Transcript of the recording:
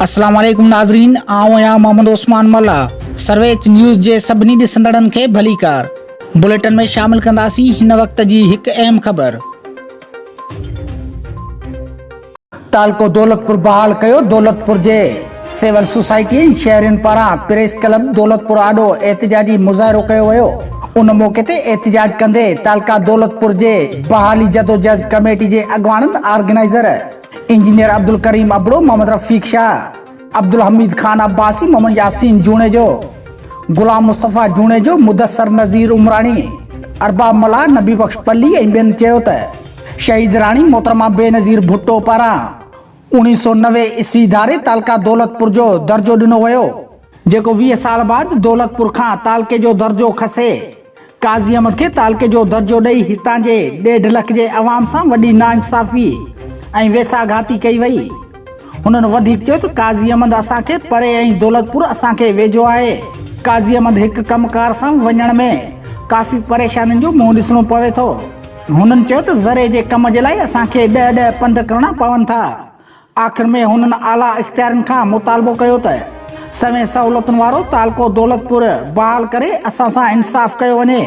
अस्सलाम वालेकुम नाज़रीन, आऊं आहियां मोहम्मद उस्मान मल्ला। सर्वेच न्यूज़ जे सभिनी ॾिसंदड़नि खे भलीकार। बुलेटिन में शामिल कंदासीं हिन वक्त जी हिकु अहम ख़बर। तालको दौलतपुर बहाल कयो। दौलतपुर जे सिविल सोसाइटी शहरियुनि पारां प्रेस क्लब दौलतपुर आॾो एहतिजाजी मुज़ाहिरो कयो वियो। उन मौक़े ते एहतिजाज कंदे तालका दौलतपुर जे बहाली जदोजहद कमेटी जे अॻवाननि ऑर्गेनाइज़र इंजीनियर अब्दुल करीम अबड़ो, मोहम्मद रफीक शाह, अब्दुल हमीद खान अब्बासी, मोहम्मद यासीन जूनेजो, गुलाम मुस्तफ़ा जूनेजो, मुदस्सर नज़ीर उमरानी, अरबाब मला, नबी बख्श पल्ली ऐं ॿियनि चयो त शहीद राणी मोहतरमा बेनज़ीर भुट्टो पारां 1990 ईस्वी धारे तालका दौलतपुर जो दर्जो ॾिनो वियो, जेको 20 साल बाद दौलतपुर खां तालके जो दर्जो खसे। काज़ी अहमद खे तालके जो दर्जो ॾेई हितां जे 1.5 लख जे अवाम सां वॾी नाइंसाफ़ी ऐं वेसाघाती कई वई। हुननि वधीक चयो त काज़ी अहमद असांखे परे ऐं दौलतपुर असांखे वेझो आहे। काज़ी अहमद हिकु कमकार सां वञण में काफ़ी परेशानियुनि जो मुंहुं ॾिसणो पवे थो। हुननि चयो त ज़रे जे कम जे लाइ असांखे 10 पंध करणा पवनि था। आख़िर में हुननि आला इख़्तियारनि खां मुतालबो कयो त सवें सहूलियतुनि वारो तालको दौलतपुर बहाल करे असां सां इंसाफ़ कयो वञे।